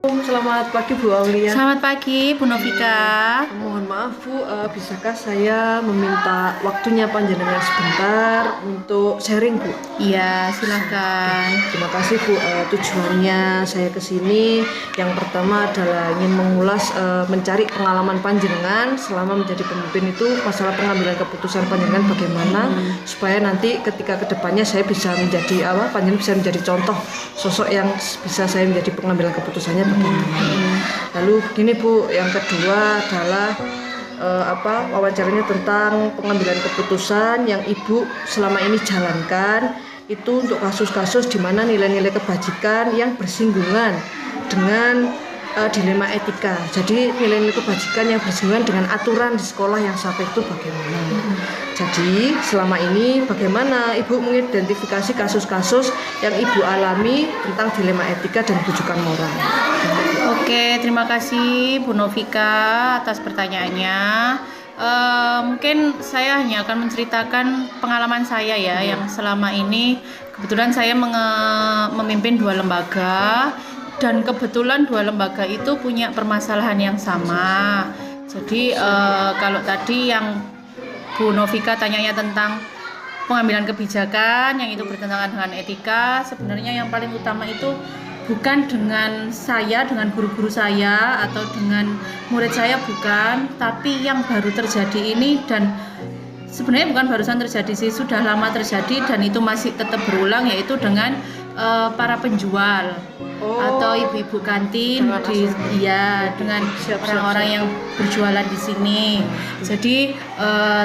Selamat pagi Bu Aulia. Selamat pagi Bu Novika. Mohon maaf Bu, bisakah saya meminta waktunya panjenengan sebentar untuk sharing Bu? Iya, silakan. Terima kasih Bu. Tujuannya saya ke sini yang pertama adalah ingin mengulas mencari pengalaman panjenengan selama menjadi pemimpin itu, masalah pengambilan keputusan panjenengan bagaimana supaya nanti ketika kedepannya saya bisa menjadi panjenengan bisa menjadi contoh sosok yang bisa saya menjadi pengambilan keputusannya bagaimana. Lalu begini Bu, yang kedua adalah wawancaranya tentang pengambilan keputusan yang Ibu selama ini jalankan itu untuk kasus-kasus di mana nilai-nilai kebajikan yang bersinggungan dengan dilema etika. Jadi nilai-nilai kebajikan yang bersinggungan dengan aturan di sekolah yang sampai itu bagaimana. Jadi selama ini bagaimana Ibu mengidentifikasi kasus-kasus yang Ibu alami tentang dilema etika dan bujukan moral. Oke, terima kasih Bu Novika atas pertanyaannya. Mungkin saya hanya akan menceritakan pengalaman saya ya, yang selama ini kebetulan saya memimpin 2 lembaga dan kebetulan 2 lembaga itu punya permasalahan yang sama. Jadi kalau tadi yang Bu Novika tanyanya tentang pengambilan kebijakan yang itu bertentangan dengan etika, sebenarnya yang paling utama itu bukan dengan saya, dengan guru-guru saya atau dengan murid saya, bukan, tapi yang baru terjadi ini, dan sebenarnya bukan barusan terjadi sih, sudah lama terjadi dan itu masih tetap berulang, yaitu dengan para penjual atau ibu-ibu kantin dengan orang-orang yang berjualan di sini. Jadi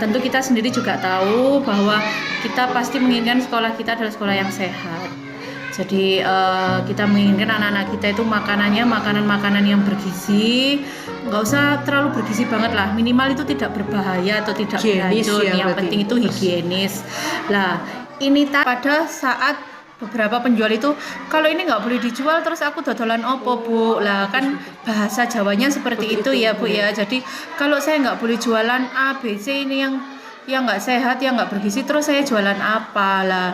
tentu kita sendiri juga tahu bahwa kita pasti menginginkan sekolah kita adalah sekolah yang sehat. Jadi kita menginginkan anak-anak kita itu makanannya makanan yang bergizi, nggak usah terlalu bergizi banget lah, minimal itu tidak berbahaya atau tidak beracun, yang penting itu higienis. Lah ini pada saat beberapa penjual itu, kalau ini nggak boleh dijual terus aku dodolan opo Bu, lah kan bahasa Jawanya seperti itu ya Bu ya. Jadi kalau saya nggak boleh jualan A, B, C ini yang nggak sehat, yang nggak bergizi, terus saya jualan apa lah,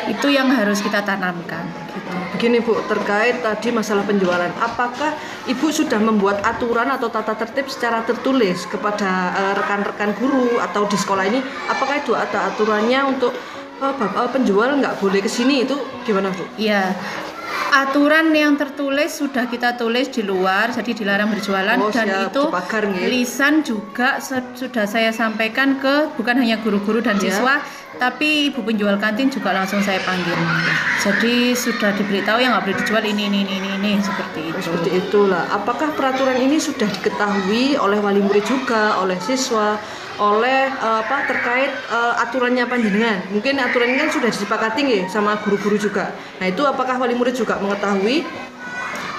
itu yang harus kita tanamkan gitu. Begini Bu, terkait tadi masalah penjualan, apakah Ibu sudah membuat aturan atau tata tertib secara tertulis kepada rekan-rekan guru atau di sekolah ini, apakah itu ada aturannya untuk penjual nggak boleh kesini, itu gimana Bu? Iya, aturan yang tertulis sudah kita tulis di luar, jadi dilarang berjualan, dan itu lisan juga sudah saya sampaikan ke bukan hanya guru-guru dan siswa, tapi ibu penjual kantin juga langsung saya panggil. Jadi sudah diberitahu yang nggak boleh dijual ini seperti itu. Seperti itulah. Apakah peraturan ini sudah diketahui oleh wali murid juga, oleh siswa, oleh terkait aturannya panjenengan? Mungkin aturan ini kan sudah disepakati ya sama guru-guru juga. Nah itu apakah wali murid juga mengetahui?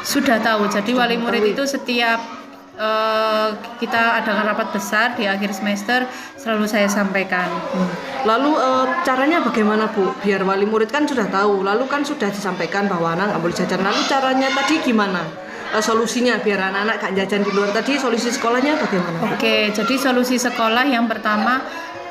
Sudah tahu. Jadi wali murid itu setiap kita adakan rapat besar di akhir semester selalu saya sampaikan. Lalu caranya bagaimana Bu? Biar wali murid kan sudah tahu, lalu kan sudah disampaikan bahwa anak nggak boleh jajan. Lalu caranya tadi gimana? Solusinya biar anak-anak gak jajan di luar tadi, solusi sekolahnya bagaimana? Oke, jadi solusi sekolah yang pertama,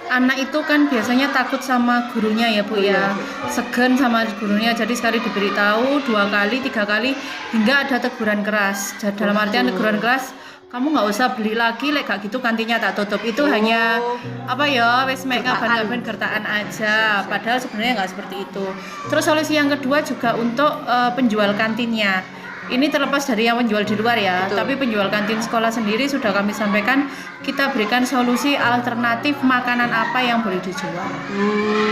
anak itu kan biasanya takut sama gurunya ya Bu ya, segan sama gurunya, jadi sekali diberitahu 2 kali 3 kali hingga ada teguran keras. Dalam artian teguran keras, kamu nggak usah beli lagi, gak gitu kantinnya tak tutup. Itu hanya wes mek kaban-kaban gertaan aja, padahal sebenarnya nggak seperti itu. Terus solusi yang kedua juga untuk penjual kantinnya. Ini terlepas dari yang menjual di luar ya. Betul. Tapi penjual kantin sekolah sendiri sudah kami sampaikan, kita berikan solusi alternatif makanan apa yang boleh dijual.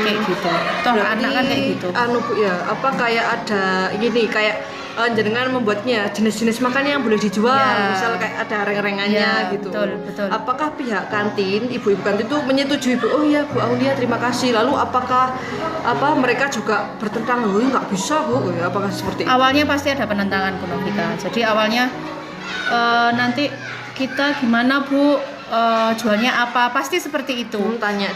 Kayak gitu. Toh anak kan kayak gitu. Bu ya, kayak ada gini, kayak jenengan membuatnya jenis-jenis makanan yang boleh dijual, misal kayak ada reng-rengannya gitu. Betul. Apakah pihak kantin, ibu-ibu kantin itu menyetujui Bu? Oh iya Bu Aulia, terima kasih. Lalu apakah mereka juga bertentang? Oh nggak bisa Bu, apakah seperti itu? Awalnya pasti ada penentangan Bu Novika. Jadi awalnya nanti kita gimana Bu, jualnya apa, pasti seperti itu.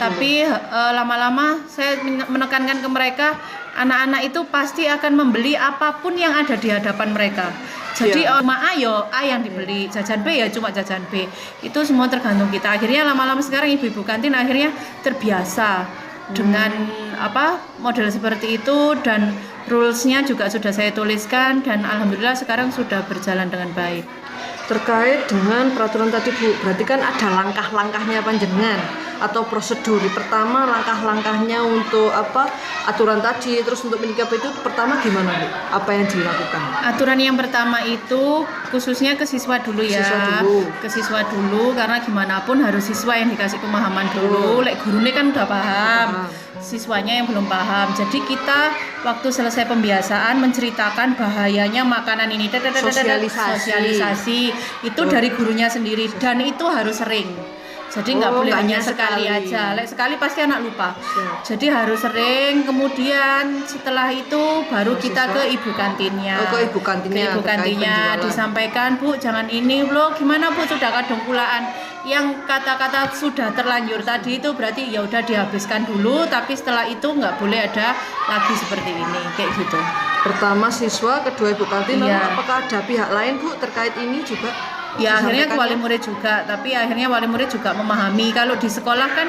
Tapi lama-lama saya menekankan ke mereka, anak-anak itu pasti akan membeli apapun yang ada di hadapan mereka. Jadi cuma A yang dibeli, jajan B ya cuma jajan B. Itu semua tergantung kita. Akhirnya lama-lama sekarang ibu-ibu kantin akhirnya terbiasa dengan model seperti itu, dan Rules-nya juga sudah saya tuliskan dan alhamdulillah sekarang sudah berjalan dengan baik. Terkait dengan peraturan tadi Bu, berarti kan ada langkah-langkahnya panjenengan atau prosedur. Pertama langkah-langkahnya untuk aturan tadi, terus untuk menyikapi itu pertama gimana Bu? Apa yang dilakukan? Aturan yang pertama itu khususnya ke siswa dulu ya. Ke siswa dulu karena gimana pun harus siswa yang dikasih pemahaman dulu. Lek gurunya kan udah paham. Siswanya yang belum paham. Jadi kita waktu selesai pembiasaan menceritakan bahayanya makanan ini. Sosialisasi itu dari gurunya sendiri dan itu harus sering. Jadi nggak boleh hanya sekali aja. Lek sekali pasti anak lupa. Jadi harus sering. Kemudian setelah itu baru kita ke ibu kantinnya. Ke ibu kantinnya disampaikan, Bu, jangan ini loh. Gimana Bu, sudah kadung pulaan. Yang kata-kata sudah terlanjur tadi itu berarti ya udah dihabiskan dulu. Tapi setelah itu nggak boleh ada lagi seperti ini, kayak gitu. Pertama siswa, kedua ibu kantin. Lalu apakah ada pihak lain Bu terkait ini juga? Ya akhirnya ke wali murid juga, tapi akhirnya wali murid juga memahami kalau di sekolah kan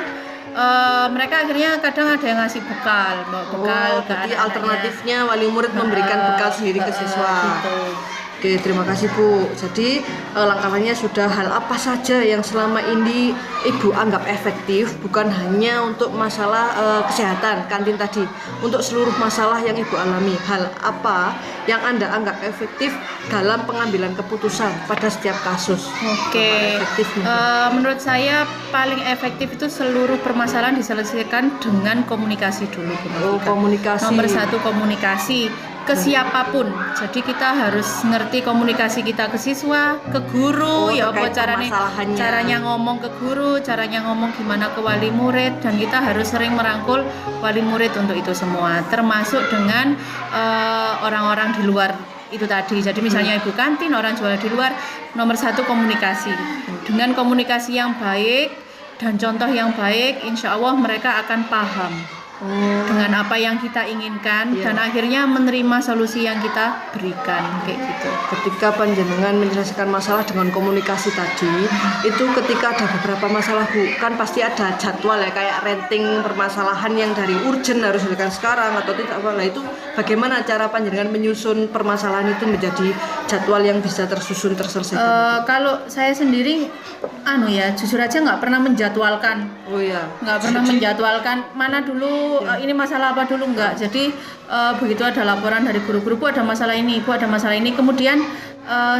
mereka akhirnya kadang ada yang ngasih bekal, bawa bekal ke jadi anak-anaknya. Alternatifnya wali murid memberikan bekal sendiri ke siswa. Gitu. Oke, terima kasih Bu. Jadi langkahnya sudah hal apa saja yang selama ini Ibu anggap efektif, bukan hanya untuk masalah kesehatan kantin tadi, untuk seluruh masalah yang Ibu alami. Hal apa yang Anda anggap efektif dalam pengambilan keputusan pada setiap kasus? Oke, menurut saya paling efektif itu seluruh permasalahan diselesaikan dengan komunikasi dulu. Komunikasi. Nomor satu komunikasi ke siapapun. Jadi kita harus ngerti komunikasi kita ke siswa, ke guru, ya apa caranya ngomong ke guru, caranya ngomong gimana ke wali murid, dan kita harus sering merangkul wali murid untuk itu semua, termasuk dengan orang-orang di luar itu tadi. Jadi misalnya ibu kantin, orang jual di luar, nomor satu komunikasi. Dengan komunikasi yang baik dan contoh yang baik, insya Allah mereka akan paham dengan apa yang kita inginkan dan akhirnya menerima solusi yang kita berikan, kayak gitu. Ketika panjenengan menyelesaikan masalah dengan komunikasi tadi, itu ketika ada beberapa masalah Bu, kan pasti ada jadwal ya, kayak rating permasalahan yang dari urgent harus dilakukan sekarang atau tidak. Lah itu bagaimana cara panjenengan menyusun permasalahan itu menjadi jadwal yang bisa tersusun terselesaikan? Kalau saya sendiri jujur aja nggak pernah menjadwalkan. Nggak pernah menjadwalkan mana dulu ini masalah apa dulu, enggak. Jadi begitu ada laporan dari guru-guru, Bu ada masalah ini, Bu ada masalah ini, kemudian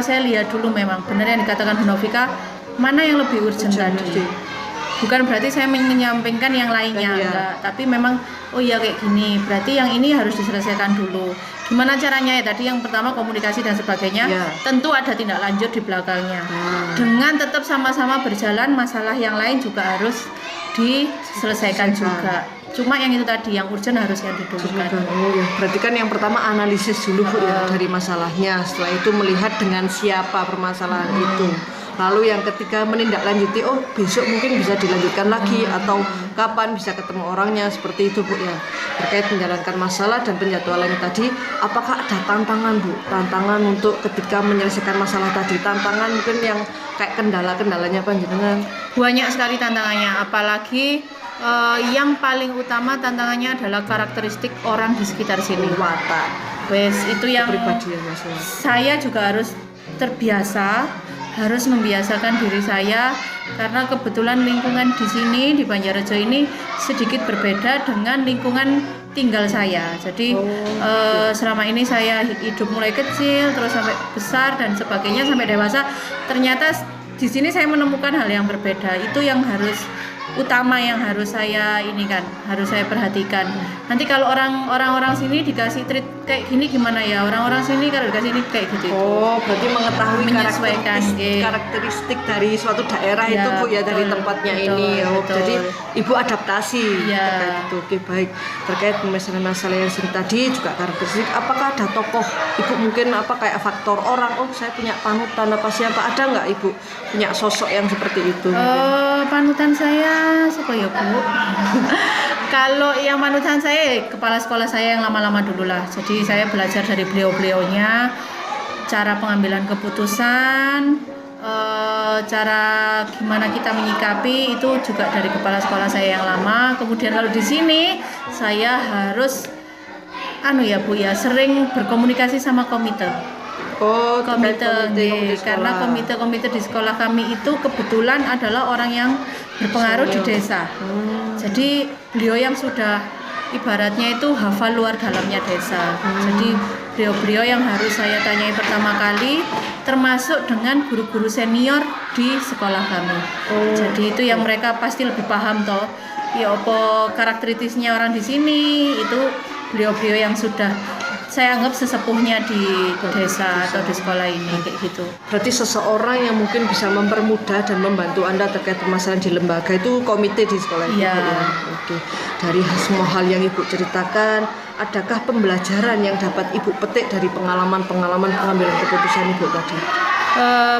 saya lihat dulu memang benar yang dikatakan Bu Novika, mana yang lebih urgent tadi. Bukan berarti saya menyampaikan yang lainnya, enggak. Tapi memang kayak gini, berarti yang ini harus diselesaikan dulu. Gimana caranya ya tadi, yang pertama komunikasi dan sebagainya. Tentu ada tindak lanjut di belakangnya. Dengan tetap sama-sama berjalan, masalah yang lain juga harus diselesaikan juga. Cuma yang itu tadi, yang urgent harus yang didulukan. Berarti kan yang pertama analisis dulu Bu dari masalahnya. Setelah itu melihat dengan siapa permasalahan itu. Lalu yang ketiga menindaklanjuti, besok mungkin bisa dilanjutkan lagi atau kapan bisa ketemu orangnya, seperti itu Bu ya. Terkait menjalankan masalah dan penjadwalannya tadi, apakah ada tantangan Bu? Tantangan untuk ketika menyelesaikan masalah tadi, tantangan mungkin yang kayak kendala-kendalanya panjenengan? Banyak sekali tantangannya, apalagi yang paling utama tantangannya adalah karakteristik orang di sekitar sini. Watak. Itu yang saya juga harus terbiasa, harus membiasakan diri saya, karena kebetulan lingkungan di sini di Banjarrejo ini sedikit berbeda dengan lingkungan tinggal saya. Jadi selama ini saya hidup mulai kecil terus sampai besar dan sebagainya sampai dewasa, ternyata di sini saya menemukan hal yang berbeda. Itu yang harus utama, yang harus saya harus saya perhatikan. Nanti kalau orang-orang sini dikasih treat kayak gini gimana ya, orang-orang sini kalau dikasih ini kayak gitu. Berarti mengetahui menyesuaikan karakteristik dari suatu daerah itu Bu ya, dari tempatnya ini. Jadi Ibu adaptasi terkait itu. Oke, baik. Terkait masalah yang sini tadi juga karakteristik, apakah ada tokoh Ibu mungkin kayak faktor orang, saya punya panutan siapa, ada nggak Ibu punya sosok yang seperti itu? Panutan saya siapa ya Bu? Kalau yang panutan saya kepala sekolah saya yang lama-lama dulu lah. Jadi saya belajar dari beliau-beliaunya, cara pengambilan keputusan, cara gimana kita menyikapi itu juga dari kepala sekolah saya yang lama. Kemudian kalau di sini saya harus anu ya Bu ya, sering berkomunikasi sama komite. Oh, terkait Komite, karena sekolah. komite-komite di sekolah kami itu kebetulan adalah orang yang berpengaruh di Senior. desa. Jadi beliau yang sudah ibaratnya itu hafal luar dalamnya desa. Jadi beliau-beliau yang harus saya tanyai pertama kali, termasuk dengan guru-guru senior di sekolah kami. Jadi itu yang mereka pasti lebih paham toh. Ya apa karakteristiknya orang di sini itu beliau-beliau yang sudah saya anggap sesepuhnya di desa atau di sekolah ini kayak gitu. Berarti seseorang yang mungkin bisa mempermudah dan membantu Anda terkait permasalahan di lembaga itu komite di sekolah itu. Iya. Bu, ya. Oke. Dari semua hal yang Ibu ceritakan, adakah pembelajaran yang dapat Ibu petik dari pengalaman-pengalaman pengambilan keputusan Ibu tadi?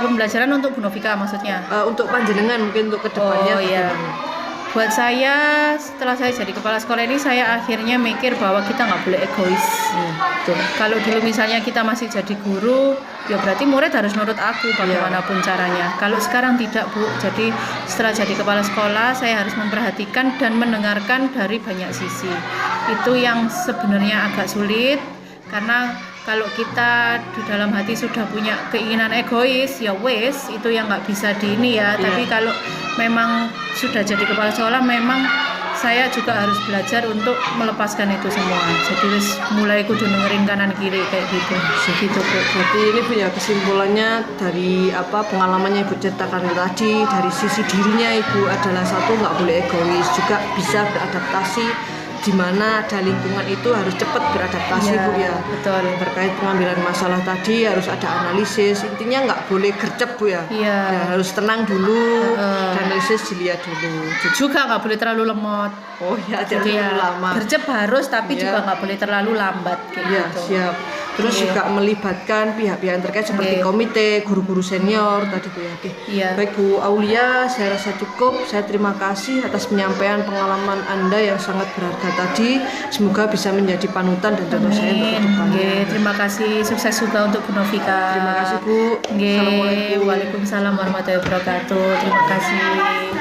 Pembelajaran untuk Bu Novika maksudnya. Untuk panjenengan mungkin untuk kedepannya. Oh iya. bagaimana? Buat saya setelah saya jadi kepala sekolah ini saya akhirnya mikir bahwa kita nggak boleh egois. Betul. Kalau dulu misalnya kita masih jadi guru, ya berarti murid harus nurut aku bagaimanapun caranya. Kalau sekarang tidak Bu, jadi setelah jadi kepala sekolah saya harus memperhatikan dan mendengarkan dari banyak sisi. Itu yang sebenarnya agak sulit karena kalau kita di dalam hati sudah punya keinginan egois, ya wes itu yang nggak bisa di ini ya. Iya. Tapi kalau memang sudah jadi kepala sekolah, memang saya juga harus belajar untuk melepaskan itu semua. Jadi wes mulai kudu dengerin kanan kiri kayak gitu. Segitu Bu. Berarti ini punya kesimpulannya dari pengalamannya Ibu ceritakan tadi, dari sisi dirinya Ibu adalah satu nggak boleh egois, juga bisa beradaptasi di mana ada lingkungan itu harus cepat beradaptasi Iya, Bu ya. betul. Terkait pengambilan masalah tadi harus ada analisis, intinya nggak boleh gercep Bu ya. Iya. Ya, harus tenang dulu, analisis dilihat dulu. Juga nggak boleh terlalu lemot. Oh ya, jangan Jadi terlalu ya lama. gercep harus, tapi Iya. juga nggak boleh terlalu lambat kayak Ya, gitu. siap. Terus Iya. juga melibatkan pihak-pihak yang terkait seperti Iya. komite, guru-guru senior tadi Bu ya. Oke. Iya. Baik Bu Aulia, saya rasa cukup. Saya terima kasih atas penyampaian pengalaman Anda yang sangat berharga tadi. Semoga bisa menjadi panutan dan contoh saya untuk Amin. kedepannya. Nggih, terima kasih. Sukses juga untuk Bu Novika. Terima kasih Bu. Nggih, Assalamualaikum. Waalaikumsalam warahmatullahi wabarakatuh. Terima kasih.